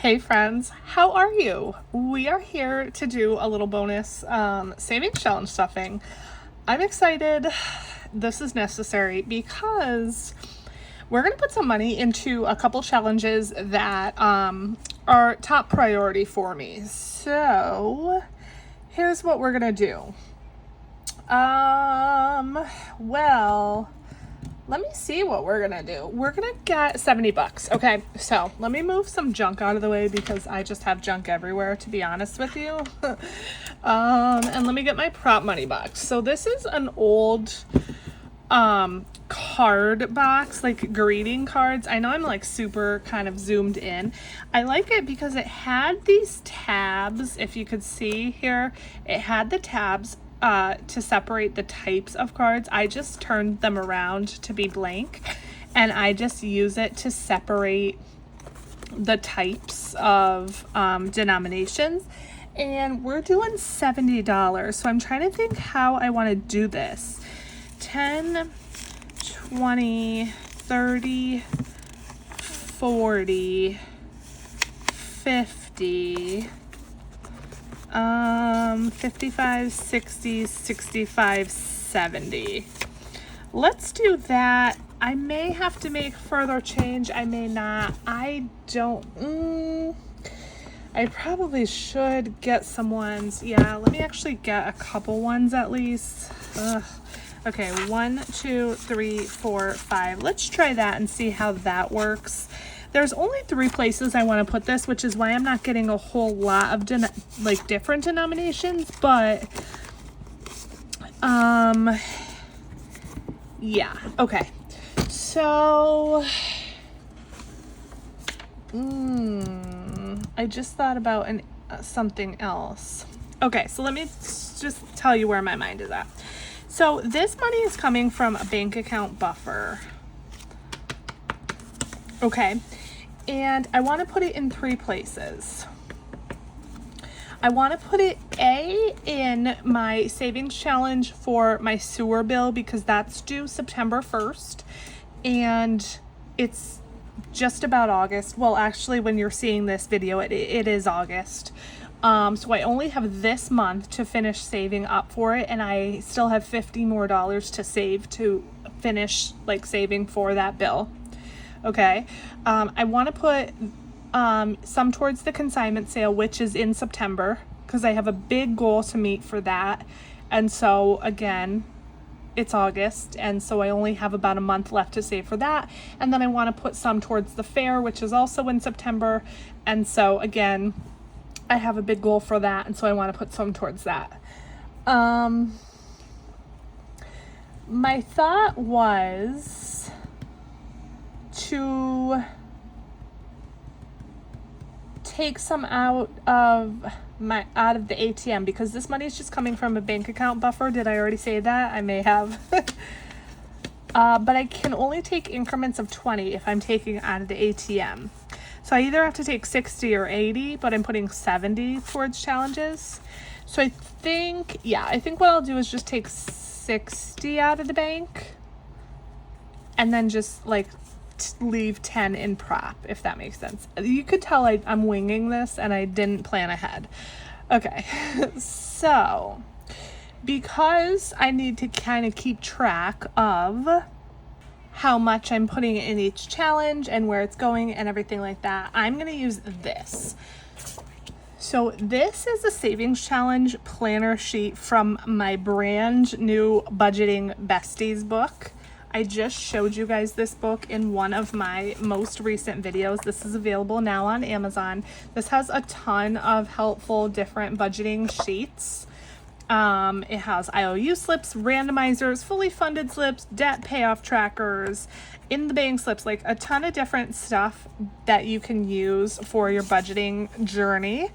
Hey friends, how are you? We are here to do a little bonus savings challenge stuffing. I'm excited. This is necessary because we're going to put some money into a couple challenges that are top priority for me. So here's what we're going to do. Well, let me see what we're gonna do. We're gonna get $70. Okay, so let me move some junk out of the way because I just have junk everywhere, to be honest with you. And let me get my prop money box. So this is an old card box, like greeting cards. I know I'm like super kind of zoomed in. I like it because it had these tabs. If you could see here, it had the tabs to separate the types of cards. I just turned them around to be blank and I just use it to separate the types of denominations. And we're doing $70. So I'm trying to think how I want to do this. 10, 20, 30, 40, 50, 55, 60, 65, 70. Let's do that. I may have to make further change. I may not. I don't. I probably should get some ones. Yeah, let me actually get a couple ones at least. Okay, 1, 2, 3, 4, 5. Let's try that and see how that works. There's only 3 places I want to put this, which is why I'm not getting a whole lot of different denominations, but yeah, okay. So I just thought about something else. Okay, so let me just tell you where my mind is at. So this money is coming from a bank account buffer. Okay, and I want to put it in 3 places. I want to put it in my savings challenge for my sewer bill because that's due September 1st and it's just about August. Well, actually, when you're seeing this video, it is August. So I only have this month to finish saving up for it, and I still have $50 more to save to finish saving for that bill. Okay, I want to put some towards the consignment sale, which is in September, because I have a big goal to meet for that. And so again, it's August, and so I only have about a month left to save for that. And then I want to put some towards the fair, which is also in September. And so again, I have a big goal for that, and so I want to put some towards that. My thought was to take some out of the ATM because this money is just coming from a bank account buffer. Did I already say that? I may have. But I can only take increments of 20 if I'm taking out of the ATM. So I either have to take 60 or 80, but I'm putting 70 towards challenges. So I think what I'll do is just take 60 out of the bank and then just leave 10 in prop, if that makes sense. You could tell I'm winging this and I didn't plan ahead. Okay, so because I need to kind of keep track of how much I'm putting in each challenge and where it's going and everything like that, I'm going to use this. So this is a savings challenge planner sheet from my brand new Budgeting Besties book. I just showed you guys this book in one of my most recent videos. This is available now on Amazon. This has a ton of helpful different budgeting sheets. It has IOU slips, randomizers, fully funded slips, debt payoff trackers, in the bank slips, a ton of different stuff that you can use for your budgeting journey.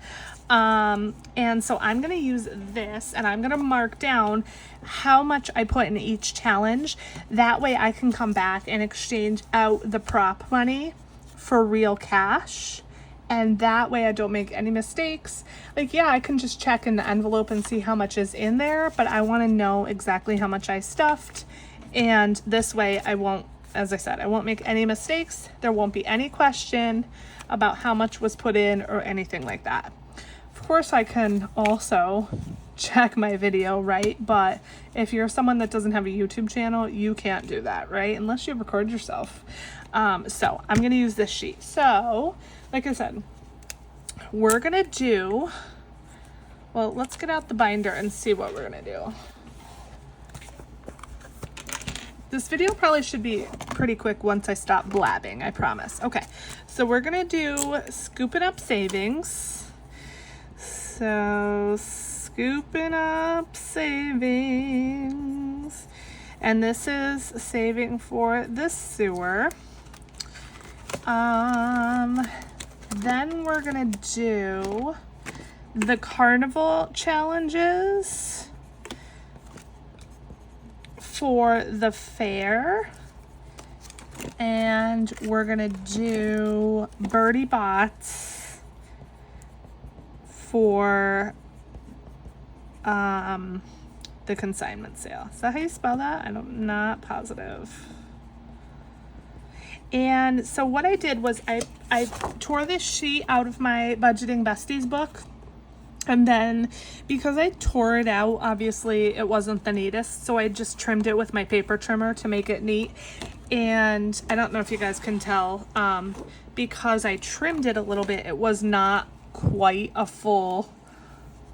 And so I'm going to use this and I'm going to mark down how much I put in each challenge. That way I can come back and exchange out the prop money for real cash. And that way I don't make any mistakes. I can just check in the envelope and see how much is in there, but I want to know exactly how much I stuffed. And this way I won't as I said, I won't make any mistakes. There won't be any question about how much was put in or anything like that. Of course, I can also check my video, right? But if you're someone that doesn't have a YouTube channel, you can't do that, right? Unless you record yourself. So I'm going to use this sheet. So, like I said, we're going to do, well, let's get out the binder and see what we're going to do. This video probably should be pretty quick once I stop blabbing, I promise. Okay, so we're gonna do scooping up savings. So scooping up savings. And this is saving for the sewer. Then we're gonna do the Carnival Challenges for the fair, and we're gonna do Birdie Bots for the consignment sale. Is that how you spell that? I'm not positive. And so what I did was I tore this sheet out of my Budgeting Besties book. And then because I tore it out, obviously it wasn't the neatest. So I just trimmed it with my paper trimmer to make it neat. And I don't know if you guys can tell, because I trimmed it a little bit, it was not quite a full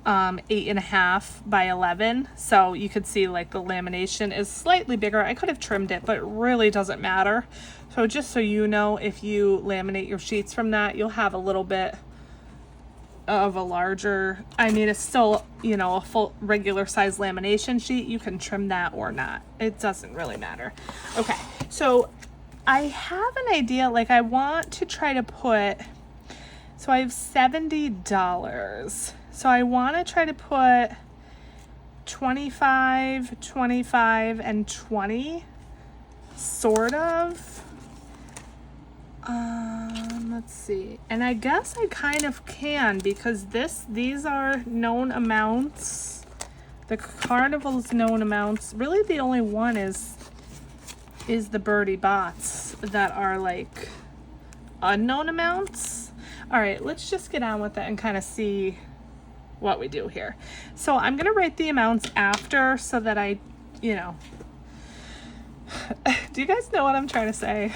8.5 by 11. So you could see like the lamination is slightly bigger. I could have trimmed it, but it really doesn't matter. So just so you know, if you laminate your sheets from that, you'll have a little bit of a larger, I mean, it's still, you know, a full regular size lamination sheet. You can trim that or not. It doesn't really matter. Okay, so I have an idea, like I want to try to put, so I have $70. So I want to try to put 25, 25, and 20, sort of. Let's see. And I guess I kind of can, because these are known amounts. The Carnival's known amounts. Really the only one is the Birdie Bots that are like unknown amounts. All right, let's just get on with it and kind of see what we do here. So I'm going to write the amounts after so that I, you know, do you guys know what I'm trying to say?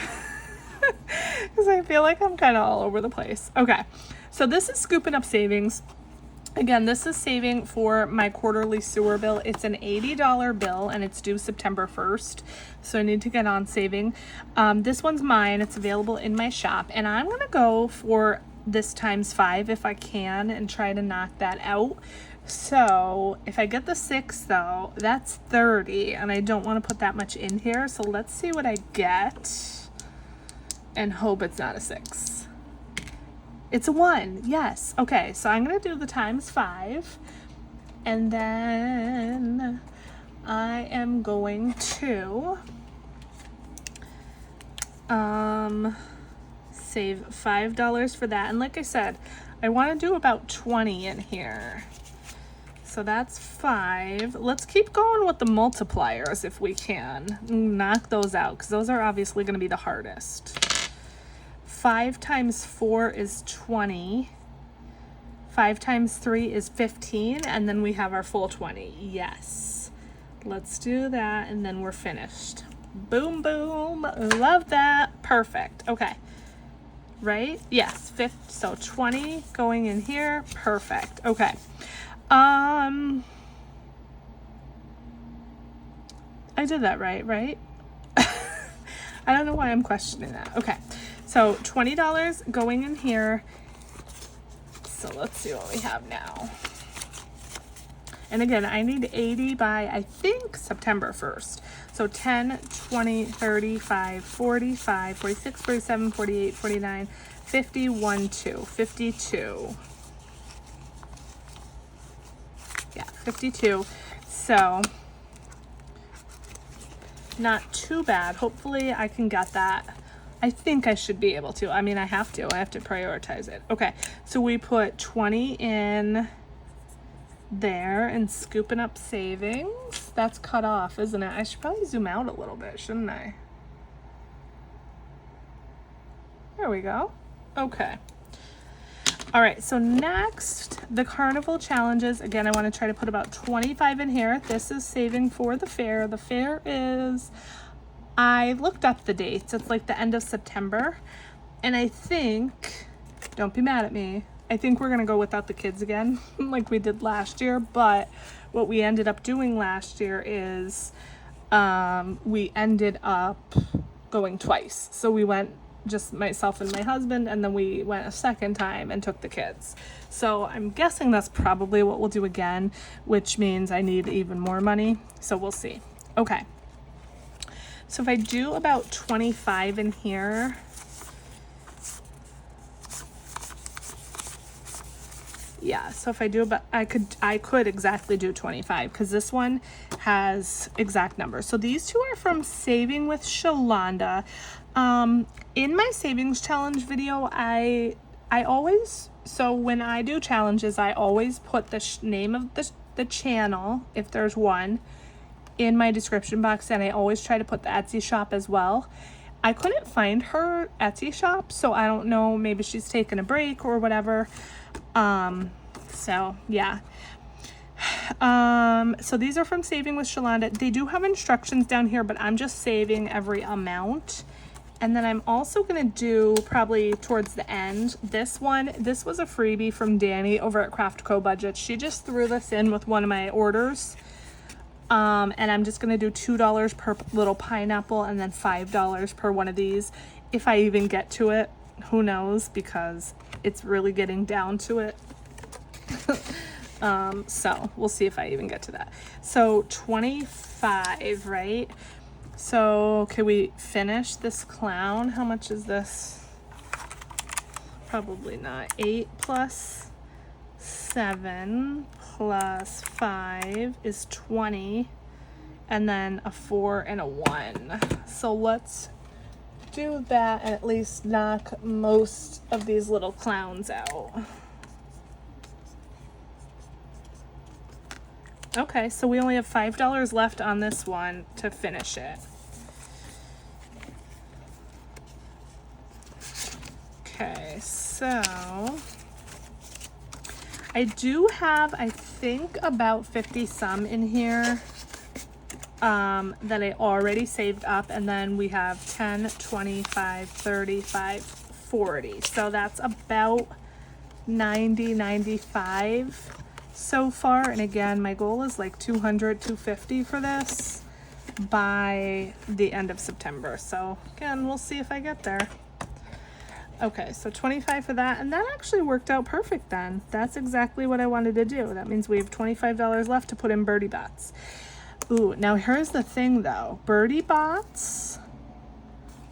Because I feel like I'm kind of all over the place. Okay, so this is scooping up savings. Again, this is saving for my quarterly sewer bill. It's an $80 bill and it's due September 1st. So I need to get on saving. This one's mine. It's available in my shop. And I'm going to go for this ×5 if I can and try to knock that out. So if I get the 6 though, that's 30. And I don't want to put that much in here. So let's see what I get. And hope it's not a 6. It's a 1, yes. Okay, so I'm gonna do the ×5, and then I am going to save $5 for that. And like I said, I want to do about 20 in here. So that's 5. Let's keep going with the multipliers if we can. Knock those out, because those are obviously going to be the hardest. 5 times 4 is 20. 5 times 3 is 15, and then we have our full 20. Yes. Let's do that, and then we're finished. Boom, boom. Love that. Perfect. Okay. Right? Yes. So 20 going in here. Perfect. Okay. I did that right? I don't know why I'm questioning that. Okay. So $20 going in here. So let's see what we have now. And again, I need 80 by, I think, September 1st. So 10, 20, 35, 45, 46, 47, 48, 49, 50, 1, 2, 52. Yeah, 52. So not too bad. Hopefully I can get that. I think I should be able to. I mean, I have to prioritize it. Okay, so we put 20 in there and scooping up savings. That's cut off, isn't it? I should probably zoom out a little bit, shouldn't I? There we go. Okay. All right, so next, the Carnival Challenges. Again, I want to try to put about 25 in here. This is saving for the fair. The fair is, I looked up the dates. It's like the end of September. And I think, don't be mad at me, I think we're going to go without the kids again, like we did last year. But what we ended up doing last year is we ended up going twice. So we went, just myself and my husband, and then we went a second time and took the kids. So I'm guessing that's probably what we'll do again, which means I need even more money. So we'll see. Okay. So if I do about 25 in here, yeah, so if I do about, I could exactly do 25 because this one has exact numbers. So these two are from Saving with Shalonda. In my savings challenge video, I always, so when I do challenges, I always put the name of the channel, if there's one, in my description box, and I always try to put the Etsy shop as well. I couldn't find her Etsy shop, so I don't know, maybe she's taking a break or whatever. So yeah. So these are from Saving with Shalonda. They do have instructions down here, but I'm just saving every amount. And then I'm also going to do, probably towards the end, this one. This was a freebie from Danny over at Craft Co Budget. She just threw this in with one of my orders. And I'm just going to do $2 per little pineapple and then $5 per one of these. If I even get to it, who knows, because it's really getting down to it. So we'll see if I even get to that. So 25, right? So can we finish this clown? How much is this? Probably not. 8 plus 7 plus 5 is 20. And then a 4 and a 1. So let's do that and at least knock most of these little clowns out. Okay, so we only have $5 left on this one to finish it. Okay, so I do have, I think, about 50 some in here that I already saved up, and then we have 10, 25, 35, 40. So that's about 90, 95 so far. And again, my goal is like 200, 250 for this by the end of September. So again, we'll see if I get there. Okay, so 25 for that, and that actually worked out perfect then. That's exactly what I wanted to do. That means we have $25 left to put in Birdie Bots. Ooh, now here's the thing though. Birdie Bots,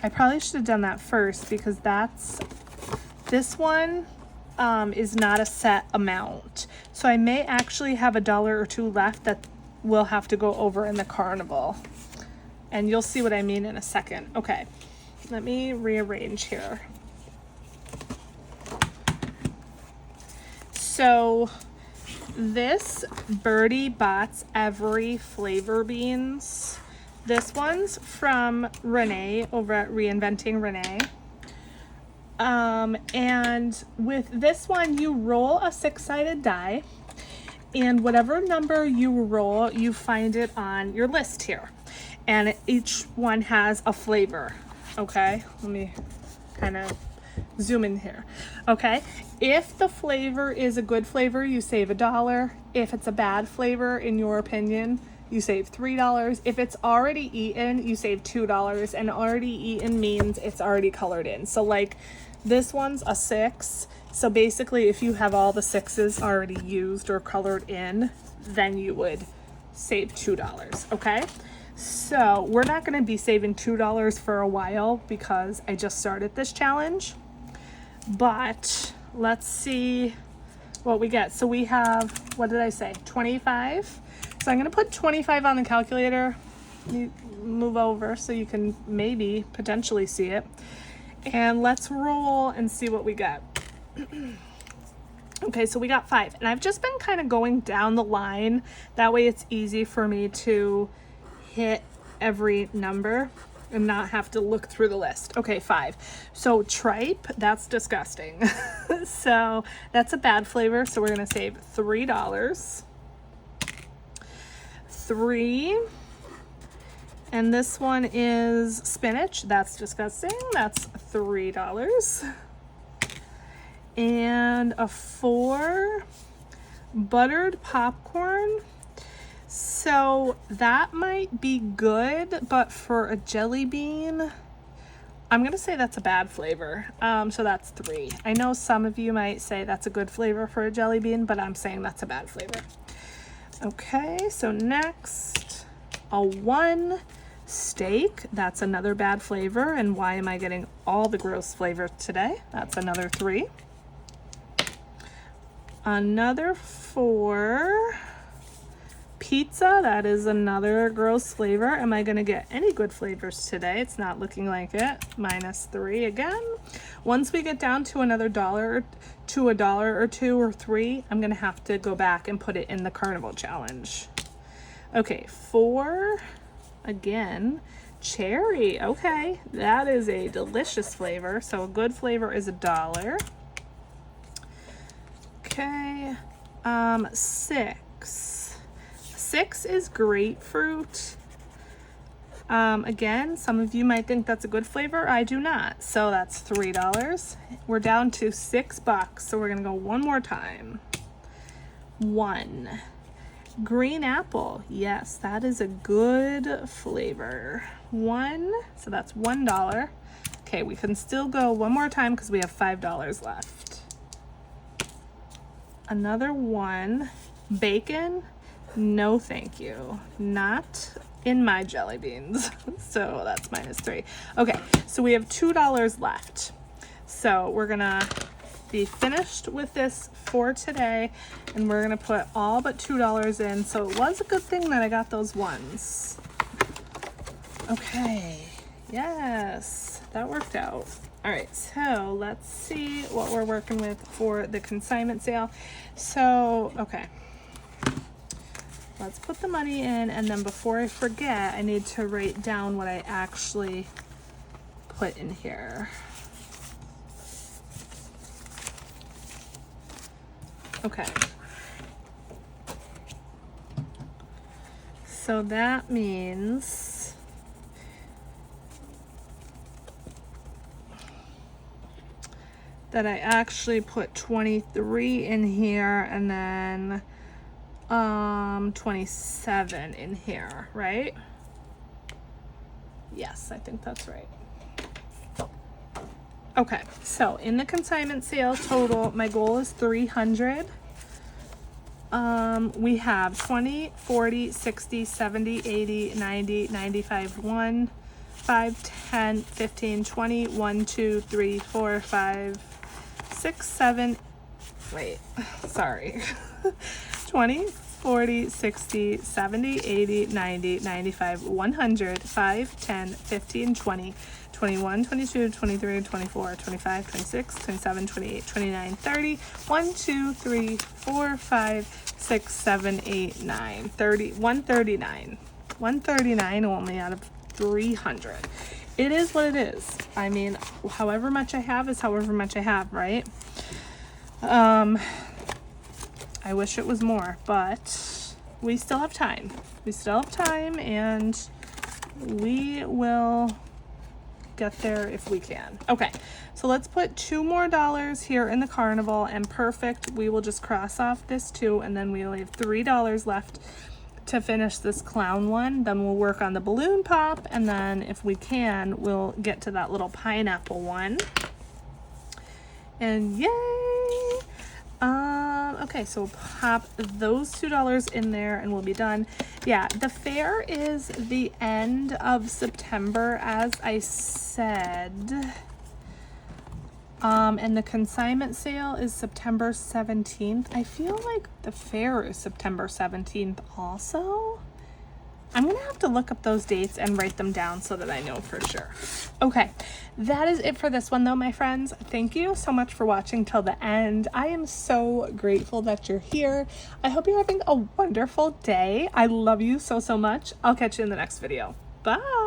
I probably should have done that first because this one is not a set amount. So I may actually have $1 or $2 left that will have to go over in the Carnival. And you'll see what I mean in a second. Okay, let me rearrange here. So this Birdie Bots Every Flavor Beans, this one's from Renee over at Reinventing Renee. And with this one, you roll a 6-sided die, and whatever number you roll, you find it on your list here. And each one has a flavor. Okay, let me kind of zoom in here. Okay, if the flavor is a good flavor, you save $1. If it's a bad flavor, in your opinion, you save $3. If it's already eaten, you save $2. And already eaten means it's already colored in. So like this one's a 6. So basically, if you have all the 6s already used or colored in, then you would save $2. Okay, so we're not going to be saving $2 for a while because I just started this challenge. But let's see what we get. So we have, what did I say, 25? So I'm going to put 25 on the calculator. You move over so you can maybe potentially see it. And let's roll and see what we get. Okay, so we got 5. And I've just been kind of going down the line. That way it's easy for me to hit every number. and not have to look through the list. Okay, 5. So tripe, that's disgusting. So that's a bad flavor. So we're gonna save $3. 3. And this one is spinach. That's disgusting. That's $3. And a 4, buttered popcorn. So that might be good, but for a jelly bean, I'm gonna say that's a bad flavor. So that's 3. I know some of you might say that's a good flavor for a jelly bean, but I'm saying that's a bad flavor. Okay, so next, a 1, steak. That's another bad flavor. And why am I getting all the gross flavor today? That's another 3. Another 4, pizza. That is another gross flavor. Am I gonna get any good flavors today? It's not looking like it. -3 again. Once we get down to another $1, to $1 or 2 or 3, I'm gonna have to go back and put it in the Carnival Challenge. Okay, 4, again, cherry. Okay, that is a delicious flavor. So a good flavor is $1. Okay, 6. 6 is grapefruit. Again, some of you might think that's a good flavor. I do not. So that's $3. We're down to $6. So we're gonna go one more time. 1. Green apple. Yes, that is a good flavor. 1. So that's $1. Okay, we can still go one more time because we have $5 left. Another 1. Bacon. No, thank you. Not in my jelly beans. So that's -3. Okay, so we have $2 left. So we're gonna be finished with this for today, and we're gonna put all but $2 in. So it was a good thing that I got those 1s. Okay, yes, that worked out. All right, so let's see what we're working with for the consignment sale. So, okay. Let's put the money in, and then before I forget, I need to write down what I actually put in here. Okay. So that means that I actually put 23 in here, and then 27 in here, right? Yes, I think that's right. Okay, so in the consignment sale total, my goal is 300. We have 20, 40, 60, 70, 80, 90, 95, 1, 5, 10, 15, 20, 1, 2, 3, 4, 5, 6, 7, wait, sorry. 20, 40, 60, 70, 80, 90, 95, 100, 5, 10, 15, 20, 21, 22, 23, 24, 25, 26, 27, 28, 29, 30, 1, 2, 3, 4, 5, 6, 7, 8, 9, 30, 139. 139 only out of 300. It is what it is. I mean, however much I have is however much I have, right? I wish it was more, but we still have time. We still have time, and we will get there if we can. Okay, so let's put $2 more here in the Carnival, and perfect. We will just cross off this 2, and then we only have $3 left to finish this clown one. Then we'll work on the balloon pop, and then if we can, we'll get to that little pineapple one. And yay! Okay, so we'll pop those $2 in there and we'll be done. Yeah, the fair is the end of September, as I said. And the consignment sale is September 17th. I feel like the fair is September 17th also. I'm gonna have to look up those dates and write them down so that I know for sure. Okay, that is it for this one though, my friends. Thank you so much for watching till the end. I am so grateful that you're here. I hope you're having a wonderful day. I love you so, so much. I'll catch you in the next video. Bye.